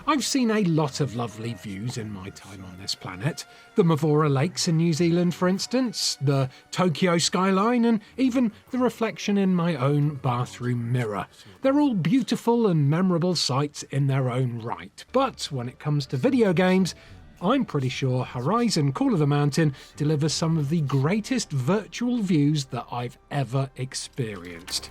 I've seen a lot of lovely views in my time on this planet. The Mavora Lakes in New Zealand, for instance, the Tokyo skyline, and even the reflection in my own bathroom mirror. They're all beautiful and memorable sights in their own right, but when it comes to video games, I'm pretty sure Horizon Call of the Mountain delivers some of the greatest virtual views that I've ever experienced.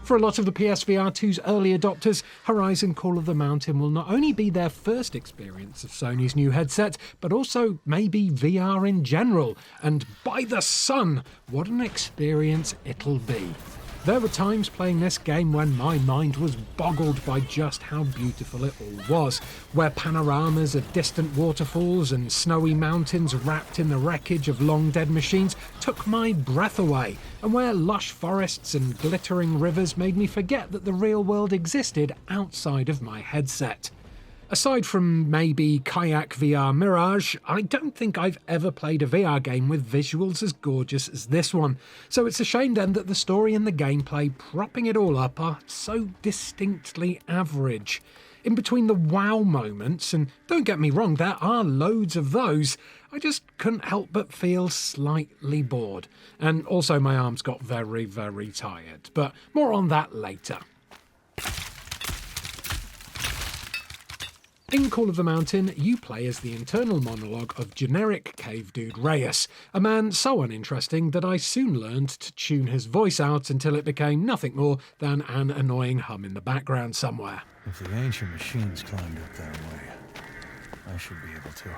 For a lot of the PSVR2's early adopters, Horizon Call of the Mountain will not only be their first experience of Sony's new headset, but also maybe VR in general. And by the sun, what an experience it'll be. There were times playing this game when my mind was boggled by just how beautiful it all was, where panoramas of distant waterfalls and snowy mountains wrapped in the wreckage of long-dead machines took my breath away, and where lush forests and glittering rivers made me forget that the real world existed outside of my headset. Aside from maybe Kayak VR Mirage, I don't think I've ever played a VR game with visuals as gorgeous as this one. So it's a shame then that the story and the gameplay propping it all up are so distinctly average. In between the wow moments, and don't get me wrong, there are loads of those, I just couldn't help but feel slightly bored. And also my arms got very, very tired. But more on that later. In Call of the Mountain, you play as the internal monologue of generic cave dude Reyes, a man so uninteresting that I soon learned to tune his voice out until it became nothing more than an annoying hum in the background somewhere. If the ancient machines climbed up that way, I should be able to.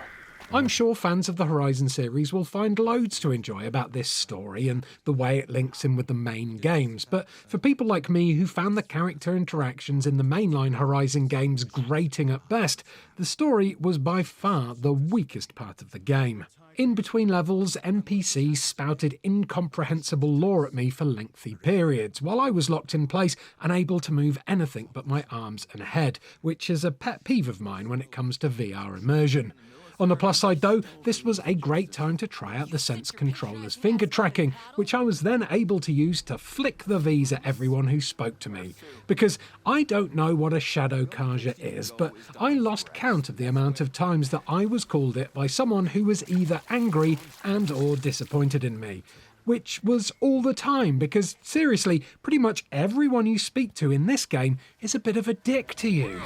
I'm sure fans of the Horizon series will find loads to enjoy about this story and the way it links in with the main games, but for people like me who found the character interactions in the mainline Horizon games grating at best, the story was by far the weakest part of the game. In between levels, NPCs spouted incomprehensible lore at me for lengthy periods, while I was locked in place, unable to move anything but my arms and head, which is a pet peeve of mine when it comes to VR immersion. On the plus side though, this was a great time to try out the Sense controller's finger tracking, which I was then able to use to flick the V's at everyone who spoke to me. Because I don't know what a shadow carja is, but I lost count of the amount of times that I was called it by someone who was either angry and or disappointed in me. Which was all the time, because seriously, pretty much everyone you speak to in this game is a bit of a dick to you.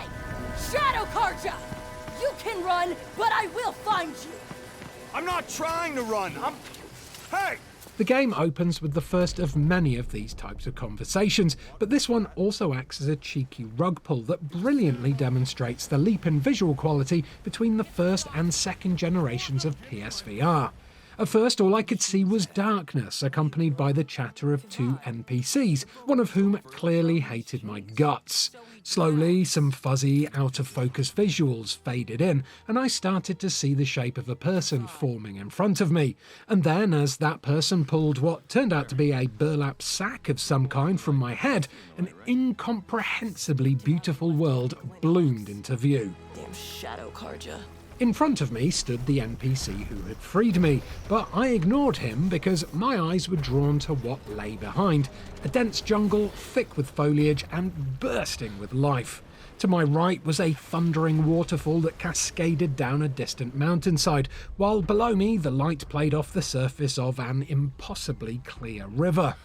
Shadow Carja! You can run, but I will find you! I'm not trying to run, Hey! The game opens with the first of many of these types of conversations, but this one also acts as a cheeky rug pull that brilliantly demonstrates the leap in visual quality between the first and second generations of PSVR. At first, all I could see was darkness, accompanied by the chatter of two NPCs, one of whom clearly hated my guts. Slowly, some fuzzy, out-of-focus visuals faded in, and I started to see the shape of a person forming in front of me. And then, as that person pulled what turned out to be a burlap sack of some kind from my head, an incomprehensibly beautiful world bloomed into view. Damn Shadow Carja. In front of me stood the NPC who had freed me, but I ignored him because my eyes were drawn to what lay behind, a dense jungle thick with foliage and bursting with life. To my right was a thundering waterfall that cascaded down a distant mountainside, while below me the light played off the surface of an impossibly clear river.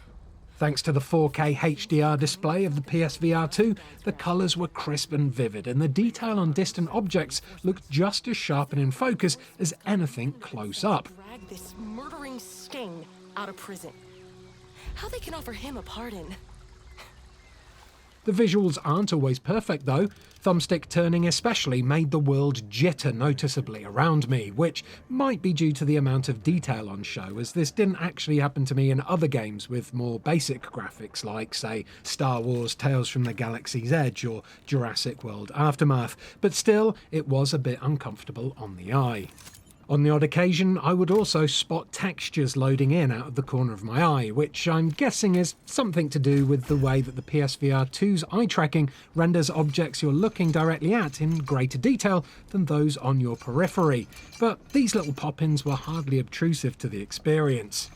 Thanks to the 4K HDR display of the PSVR2, the colours were crisp and vivid, and the detail on distant objects looked just as sharp and in focus as anything close up. Drag this murdering sting out of prison. How they can offer him a pardon? The visuals aren't always perfect though. Thumbstick turning especially made the world jitter noticeably around me, which might be due to the amount of detail on show, as this didn't actually happen to me in other games with more basic graphics like, say, Star Wars Tales from the Galaxy's Edge or Jurassic World Aftermath, but still, it was a bit uncomfortable on the eye. On the odd occasion, I would also spot textures loading in out of the corner of my eye, which I'm guessing is something to do with the way that the PSVR 2's eye tracking renders objects you're looking directly at in greater detail than those on your periphery. But these little pop-ins were hardly obtrusive to the experience.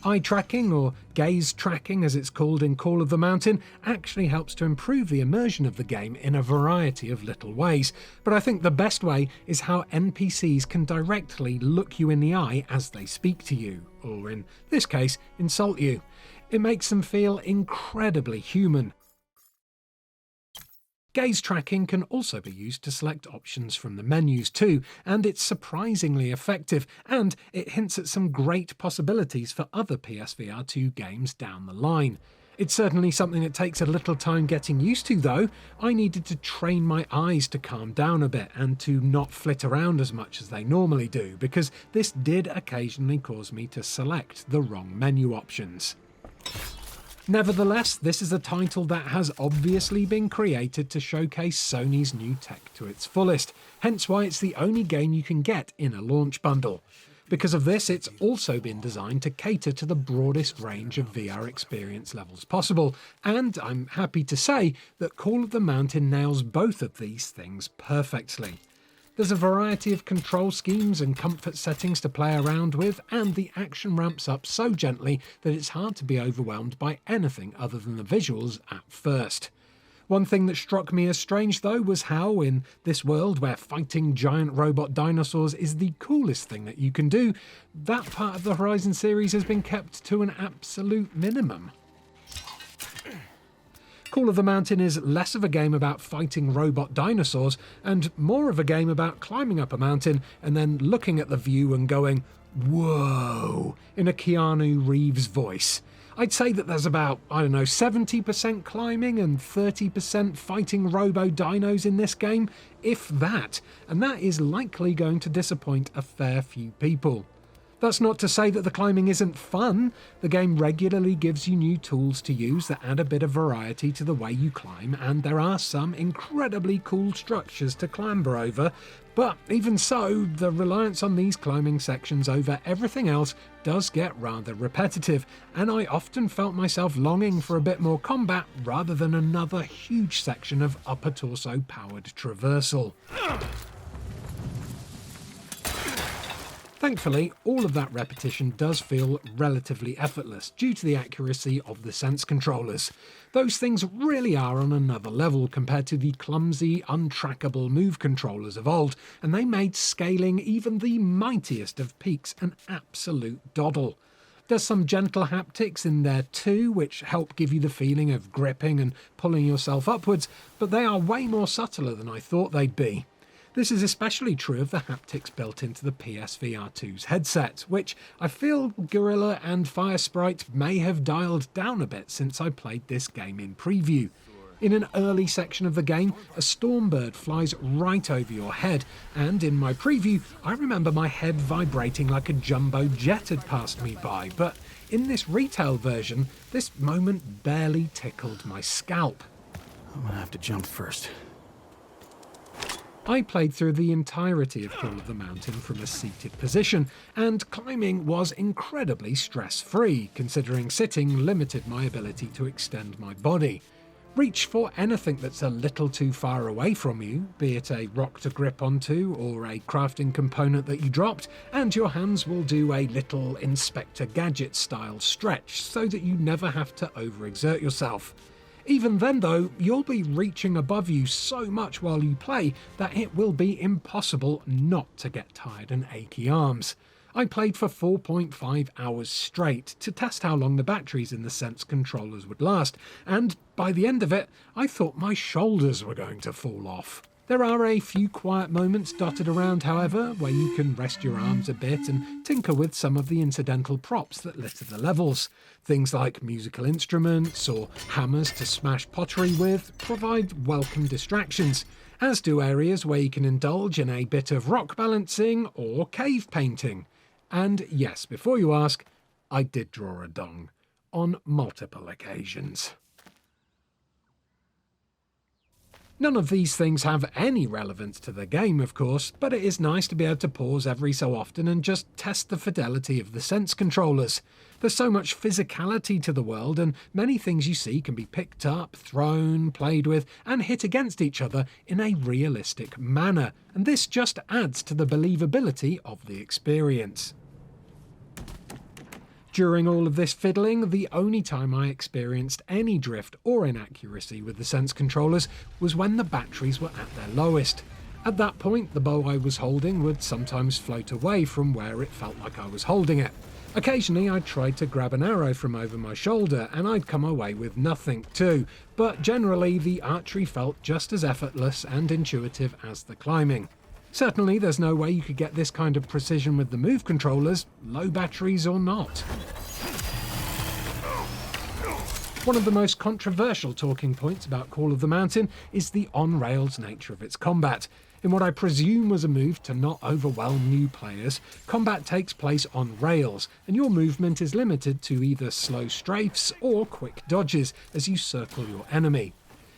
Eye tracking, or gaze tracking as it's called in Call of the Mountain, actually helps to improve the immersion of the game in a variety of little ways. But I think the best way is how NPCs can directly look you in the eye as they speak to you, or in this case, insult you. It makes them feel incredibly human. Gaze tracking can also be used to select options from the menus too, and it's surprisingly effective, and it hints at some great possibilities for other PSVR2 games down the line. It's certainly something that takes a little time getting used to though. I needed to train my eyes to calm down a bit and to not flit around as much as they normally do, because this did occasionally cause me to select the wrong menu options. Nevertheless, this is a title that has obviously been created to showcase Sony's new tech to its fullest, hence why it's the only game you can get in a launch bundle. Because of this, it's also been designed to cater to the broadest range of VR experience levels possible, and I'm happy to say that Call of the Mountain nails both of these things perfectly. There's a variety of control schemes and comfort settings to play around with, and the action ramps up so gently that it's hard to be overwhelmed by anything other than the visuals at first. One thing that struck me as strange though was how, in this world where fighting giant robot dinosaurs is the coolest thing that you can do, that part of the Horizon series has been kept to an absolute minimum. Call of the Mountain is less of a game about fighting robot dinosaurs and more of a game about climbing up a mountain and then looking at the view and going, "Whoa," in a Keanu Reeves voice. I'd say that there's about, 70% climbing and 30% fighting robo-dinos in this game, if that, and that is likely going to disappoint a fair few people. That's not to say that the climbing isn't fun. The game regularly gives you new tools to use that add a bit of variety to the way you climb, and there are some incredibly cool structures to clamber over, but even so, the reliance on these climbing sections over everything else does get rather repetitive, and I often felt myself longing for a bit more combat rather than another huge section of upper torso powered traversal. Thankfully, all of that repetition does feel relatively effortless due to the accuracy of the sense controllers. Those things really are on another level compared to the clumsy, untrackable move controllers of old, and they made scaling even the mightiest of peaks an absolute doddle. There's some gentle haptics in there too, which help give you the feeling of gripping and pulling yourself upwards, but they are way more subtler than I thought they'd be. This is especially true of the haptics built into the PSVR2's headset, which I feel Gorilla and Firesprite may have dialed down a bit since I played this game in preview. In an early section of the game, a stormbird flies right over your head, and in my preview, I remember my head vibrating like a jumbo jet had passed me by, but in this retail version, this moment barely tickled my scalp. I'm gonna have to jump first. I played through the entirety of Call of the Mountain from a seated position, and climbing was incredibly stress-free, considering sitting limited my ability to extend my body. Reach for anything that's a little too far away from you, be it a rock to grip onto or a crafting component that you dropped, and your hands will do a little Inspector Gadget-style stretch so that you never have to overexert yourself. Even then though, you'll be reaching above you so much while you play that it will be impossible not to get tired and achy arms. I played for 4.5 hours straight to test how long the batteries in the Sense controllers would last, and by the end of it, I thought my shoulders were going to fall off. There are a few quiet moments dotted around, however, where you can rest your arms a bit and tinker with some of the incidental props that litter the levels. Things like musical instruments or hammers to smash pottery with provide welcome distractions, as do areas where you can indulge in a bit of rock balancing or cave painting. And yes, before you ask, I did draw a dong on multiple occasions. None of these things have any relevance to the game, of course, but it is nice to be able to pause every so often and just test the fidelity of the Sense controllers. There's so much physicality to the world, and many things you see can be picked up, thrown, played with, and hit against each other in a realistic manner, and this just adds to the believability of the experience. During all of this fiddling, the only time I experienced any drift or inaccuracy with the Sense controllers was when the batteries were at their lowest. At that point, the bow I was holding would sometimes float away from where it felt like I was holding it. Occasionally I'd tried to grab an arrow from over my shoulder and I'd come away with nothing too, but generally the archery felt just as effortless and intuitive as the climbing. Certainly there's no way you could get this kind of precision with the Move controllers, low batteries or not. One of the most controversial talking points about Call of the Mountain is the on-rails nature of its combat. In what I presume was a move to not overwhelm new players, combat takes place on rails, and your movement is limited to either slow strafes or quick dodges as you circle your enemy.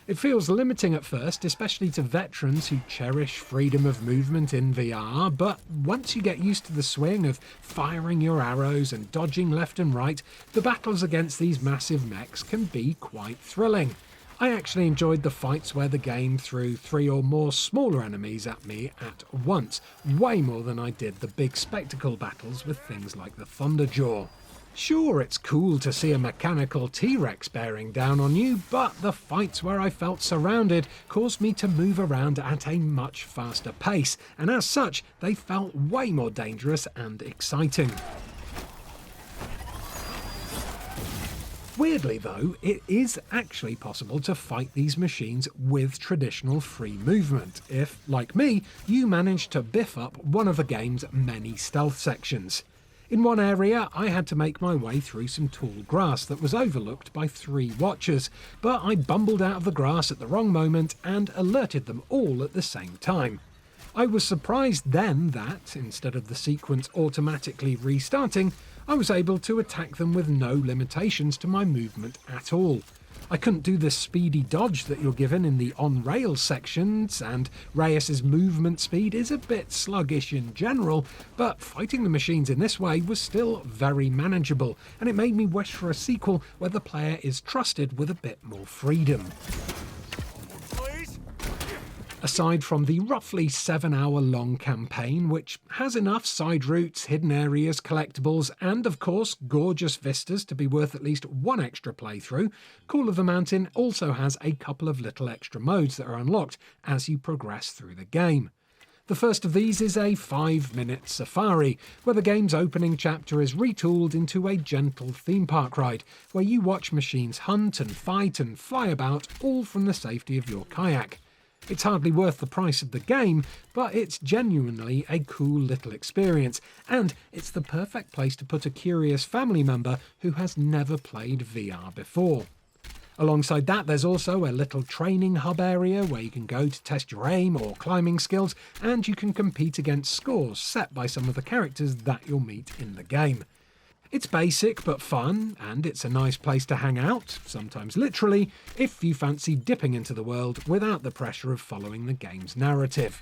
It feels limiting at first, especially to veterans who cherish freedom of movement in VR, but once you get used to the swing of firing your arrows and dodging left and right, the battles against these massive mechs can be quite thrilling. I actually enjoyed the fights where the game threw 3 or more smaller enemies at me at once, way more than I did the big spectacle battles with things like the Thunderjaw. Sure, it's cool to see a mechanical T-Rex bearing down on you, but the fights where I felt surrounded caused me to move around at a much faster pace, and as such, they felt way more dangerous and exciting. Weirdly though, it is actually possible to fight these machines with traditional free movement, if, like me, you manage to biff up one of the game's many stealth sections. In one area, I had to make my way through some tall grass that was overlooked by 3 watchers, but I bumbled out of the grass at the wrong moment and alerted them all at the same time. I was surprised then that, instead of the sequence automatically restarting, I was able to attack them with no limitations to my movement at all. I couldn't do the speedy dodge that you're given in the on-rails sections, and Reyes's movement speed is a bit sluggish in general, but fighting the machines in this way was still very manageable, and it made me wish for a sequel where the player is trusted with a bit more freedom. Aside from the roughly 7-hour-long campaign, which has enough side routes, hidden areas, collectibles, and of course gorgeous vistas to be worth at least one extra playthrough, Call of the Mountain also has a couple of little extra modes that are unlocked as you progress through the game. The first of these is a 5-minute safari, where the game's opening chapter is retooled into a gentle theme park ride, where you watch machines hunt and fight and fly about, all from the safety of your kayak. It's hardly worth the price of the game, but it's genuinely a cool little experience, and it's the perfect place to put a curious family member who has never played VR before. Alongside that, there's also a little training hub area where you can go to test your aim or climbing skills, and you can compete against scores set by some of the characters that you'll meet in the game. It's basic but fun, and it's a nice place to hang out, sometimes literally, if you fancy dipping into the world without the pressure of following the game's narrative.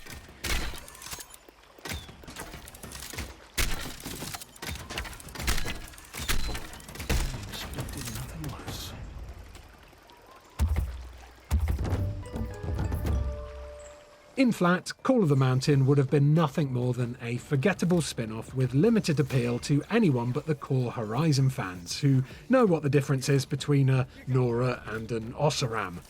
Expected nothing less. In flat, Call of the Mountain would have been nothing more than a forgettable spin-off with limited appeal to anyone but the core Horizon fans, who know what the difference is between a Nora and an Ossaram.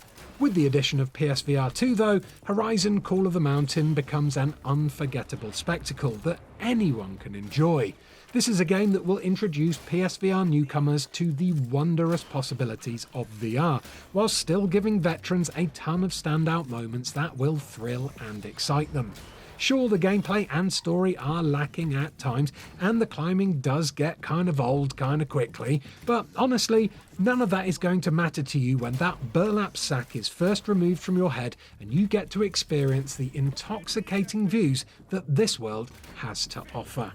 With the addition of PSVR2 though, Horizon Call of the Mountain becomes an unforgettable spectacle that anyone can enjoy. This is a game that will introduce PSVR newcomers to the wondrous possibilities of VR, while still giving veterans a ton of standout moments that will thrill and excite them. Sure, the gameplay and story are lacking at times, and the climbing does get kind of old kind of quickly, but honestly, none of that is going to matter to you when that burlap sack is first removed from your head and you get to experience the intoxicating views that this world has to offer.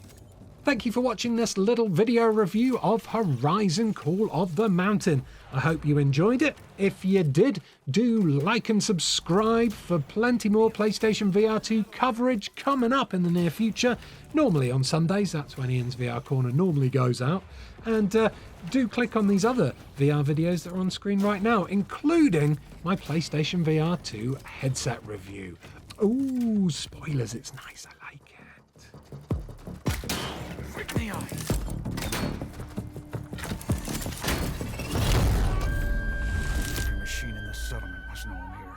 Thank you for watching this little video review of Horizon Call of the Mountain. I hope you enjoyed it. If you did, do like and subscribe for plenty more PlayStation VR2 coverage coming up in the near future. Normally on Sundays, that's when Ian's VR Corner normally goes out. And do click on these other VR videos that are on screen right now, including my PlayStation VR2 headset review. Ooh, spoilers, it's nice, I like it. Quick in the eye. settlement was known here.